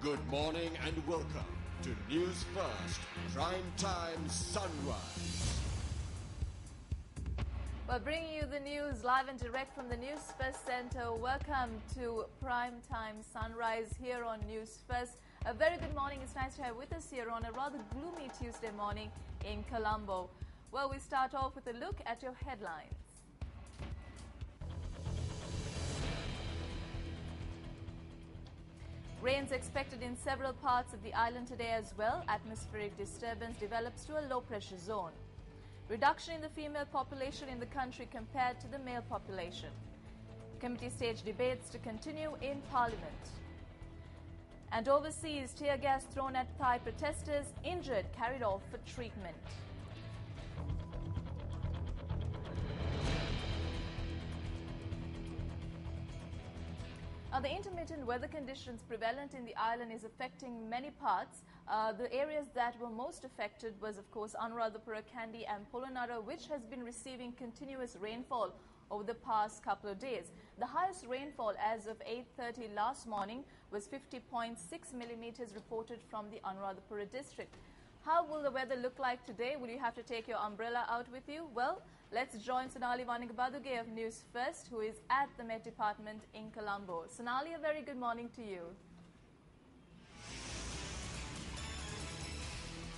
Good morning and welcome to Newsfirst Prime Time Sunrise. Well, bringing you the news live and direct from the Newsfirst Centre. Welcome to Prime Time Sunrise here on Newsfirst. A very good morning. It's nice to have with us here on a rather gloomy Tuesday morning in Colombo. Well, we start off with a look at your headlines. Rains expected in several parts of the island today as well. Atmospheric disturbance develops to a low-pressure zone. Reduction in the female population in the country compared to the male population. Committee stage debates to continue in Parliament. And overseas, tear gas thrown at Thai protesters, injured, carried off for treatment. The intermittent weather conditions prevalent in the island is affecting many parts. The areas that were most affected was, of course, Anuradhapura, Kandy and Polonnaruwa, which has been receiving continuous rainfall over the past couple of days. The highest rainfall as of 8:30 last morning was 50.6 millimeters reported from the Anuradhapura district. How will the weather look like today? Will you have to take your umbrella out with you? Well, let's join Sonali Vanikabaduge of Newsfirst, who is at the Met Department in Colombo. Sonali, a very good morning to you.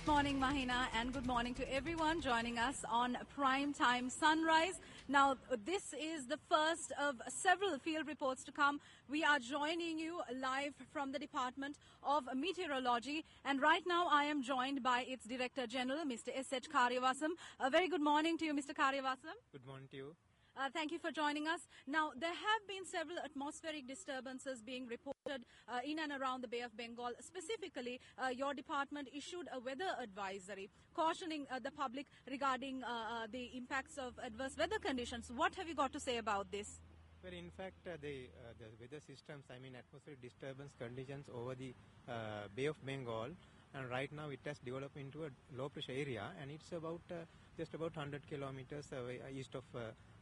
Good morning, Mahina, and good morning to everyone joining us on Prime Time Sunrise. Now, this is the first of several field reports to come. We are joining you live from the Department of Meteorology, and right now I am joined by its Director General, Mr. S.H. Karyavasam. A very good morning to you, Mr. Karyavasam. Good morning to you. Thank you for joining us. Now, there have been several atmospheric disturbances being reported in and around the Bay of Bengal. Specifically, your department issued a weather advisory cautioning the public regarding the impacts of adverse weather conditions. What have you got to say about this? Well, in fact, the weather systems, atmospheric disturbance conditions over the Bay of Bengal, and right now it has developed into a low pressure area, and it's about just about 100 kilometers away, east of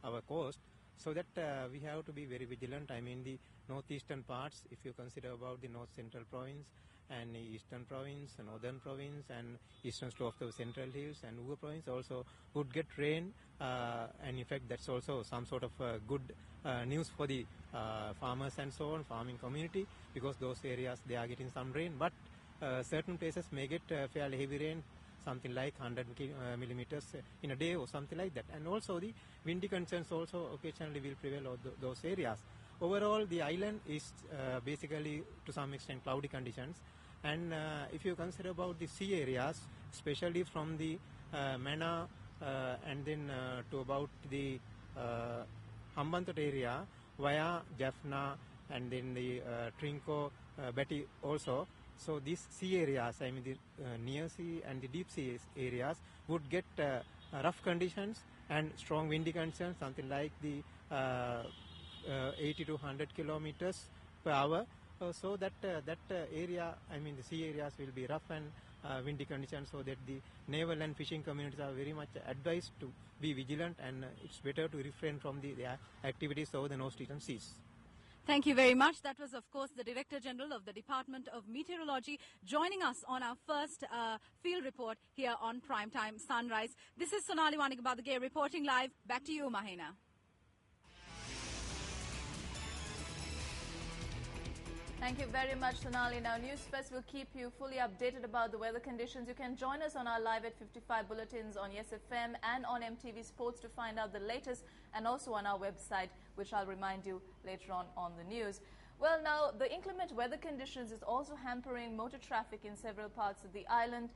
our coast, so that we have to be very vigilant. The northeastern parts, if you consider about the north central province and eastern province, northern province and eastern slope of the central hills and Uga province also would get rain, and in fact that's also some sort of good news for the farmers and so on, farming community, because those areas they are getting some rain, but certain places may get fairly heavy rain, something like 100 millimeters in a day or something like that. And also the windy conditions also occasionally will prevail over those areas. Overall, the island is basically to some extent cloudy conditions. And if you consider about the sea areas, especially from the Mana and then to about the Hambantota area via Jaffna and then the Trinco, Betty also. So these sea areas, the near sea and the deep sea areas would get rough conditions and strong windy conditions, something like the 80 to 100 kilometers per hour. So that area, the sea areas will be rough and windy conditions, so that the naval and fishing communities are very much advised to be vigilant, and it's better to refrain from the activities over the northeastern seas. Thank you very much. That was, of course, the Director General of the Department of Meteorology joining us on our first field report here on Primetime Sunrise. This is Sonali Vanikabaduge reporting live. Back to you, Mahina. Thank you very much, Sonali. Now, Newsfirst will keep you fully updated about the weather conditions. You can join us on our Live at 55 bulletins on Yes FM and on MTVsports to find out the latest, and also on our website, which I'll remind you later on the news. Well, now, the inclement weather conditions is also hampering motor traffic in several parts of the island.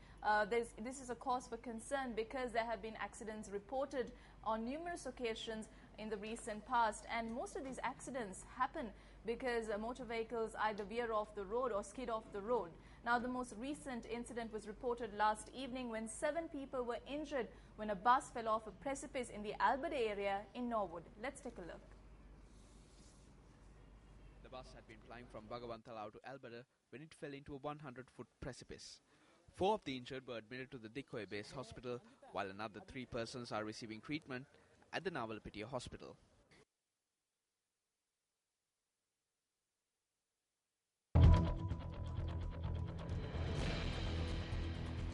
This is a cause for concern because there have been accidents reported on numerous occasions in the recent past, and most of these accidents happen because motor vehicles either veer off the road or skid off the road. Now, the most recent incident was reported last evening when 7 people were injured when a bus fell off a precipice in the Albada area in Norwood. Let's take a look. The bus had been flying from Bhagavantalau to Albada when it fell into a 100-foot precipice. 4 of the injured were admitted to the Dikkoy Base Hospital, while another 3 persons are receiving treatment at the Navalapitiya Hospital.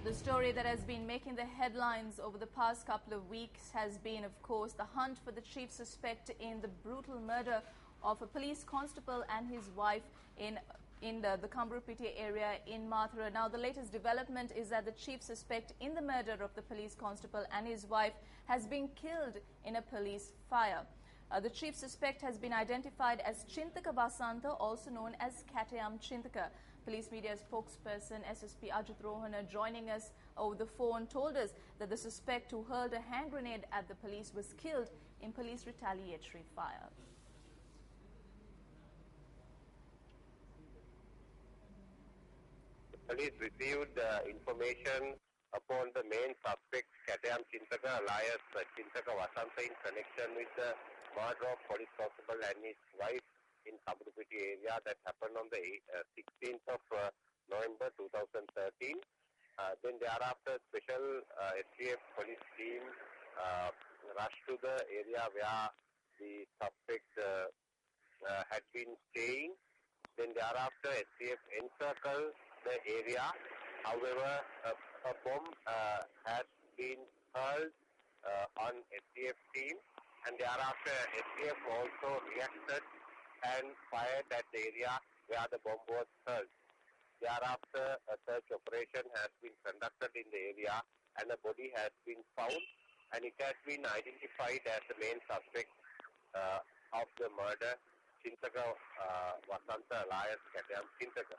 The story that has been making the headlines over the past couple of weeks has been, of course, the hunt for the chief suspect in the brutal murder of a police constable and his wife in the Kamburupiti area in Mathura. Now, the latest development is that the chief suspect in the murder of the police constable and his wife has been killed in a police fire. The chief suspect has been identified as Chintaka Vasanta, also known as Katayam Chintaka. Police media spokesperson SSP Ajit Rohana, joining us over the phone, told us that the suspect who hurled a hand grenade at the police was killed in police retaliatory fire. The police received information upon the main suspect, Katayam Chintaka, alias Chintaka Vasanta, in connection with the murder of police constable and his wife in Kamburupiti area that happened on the 16th of November 2013. Then thereafter, special STF police team rushed to the area where the suspect had been staying. Then thereafter, STF encircled the area. However, a bomb has been hurled on STF team, and thereafter STF also reacted and fired at the area where the bomb was hurled. Thereafter, a search operation has been conducted in the area and a body has been found, and it has been identified as the main suspect of the murder, Chintaka Vasanta, alias Katayam Chintaka.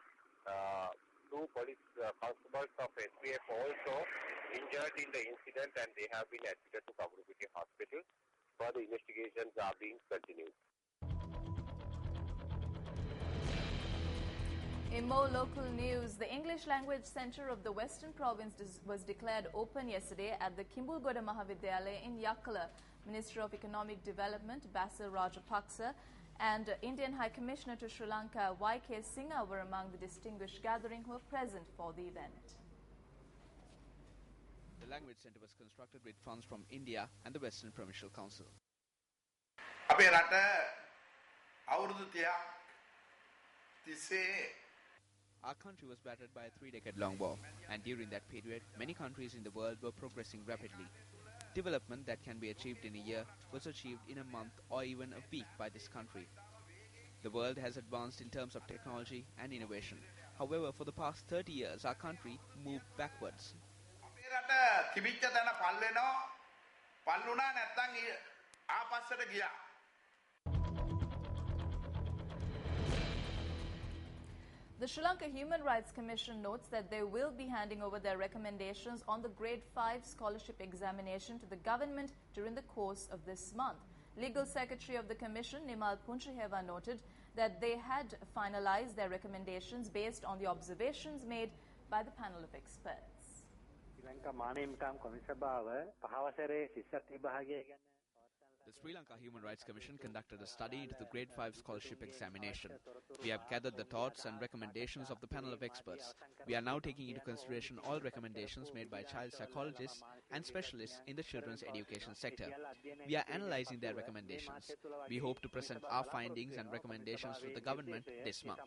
Two police constables of SPF also injured in the incident, and they have been admitted to Kamburupiti Hospital. Further investigations are being continued. In more local news, the English language centre of the Western Province was declared open yesterday at the Kimbulgoda Mahavidyalaya in Yakala. Minister of Economic Development Basil Rajapaksa and Indian High Commissioner to Sri Lanka Y.K. Singha were among the distinguished gathering who were present for the event. The language centre was constructed with funds from India and the Western Provincial Council. අපේ රට අවුරුදු 30ක් තිස්සේ Our country was battered by a 3-decade-long war, and during that period, many countries in the world were progressing rapidly. Development that can be achieved in a year was achieved in a month or even a week by this country. The world has advanced in terms of technology and innovation. However, for the past 30 years, our country moved backwards. අපේ රට තිබිච්ච තැන පල් වෙනවා පල් වුණා නැත්නම් ආපස්සට ගියා. The Sri Lanka Human Rights Commission notes that they will be handing over their recommendations on the Grade 5 scholarship examination to the government during the course of this month. Legal Secretary of the Commission, Nimal Punchiheva, noted that they had finalized their recommendations based on the observations made by the panel of experts. The Sri Lanka Human Rights Commission conducted a study into the Grade 5 scholarship examination. We have gathered the thoughts and recommendations of the panel of experts. We are now taking into consideration all recommendations made by child psychologists and specialists in the children's education sector. We are analyzing their recommendations. We hope to present our findings and recommendations to the government this month.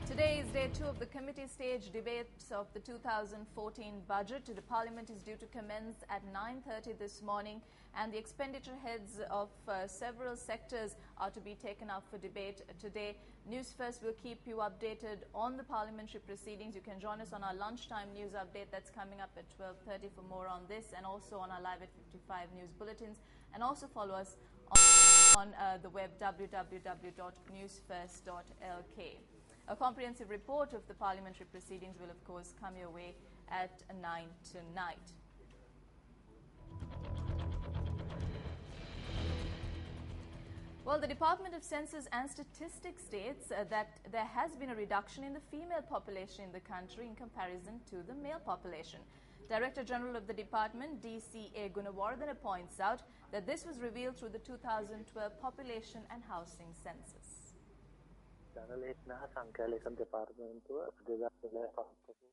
Today is day 2 of the committee stage debates of the 2014 budget. The parliament is due to commence at 9:30 this morning, and the expenditure heads of several sectors are to be taken up for debate today. Newsfirst will keep you updated on the parliamentary proceedings. You can join us on our lunchtime news update that's coming up at 12:30 for more on this, and also on our Live at 55 news bulletins, and also follow us on the web www.newsfirst.lk. A comprehensive report of the parliamentary proceedings will, of course, come your way at 9 tonight. Well, the Department of Census and Statistics states that there has been a reduction in the female population in the country in comparison to the male population. Director General of the department, DCA Gunawardana, points out that this was revealed through the 2012 Population and Housing Census.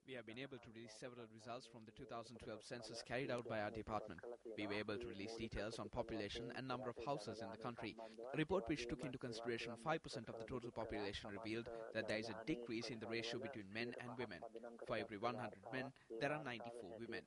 We have been able to release several results from the 2012 census carried out by our department. We were able to release details on population and number of houses in the country. A report which took into consideration 5% of the total population revealed that there is a decrease in the ratio between men and women. For every 100 men, there are 94 women.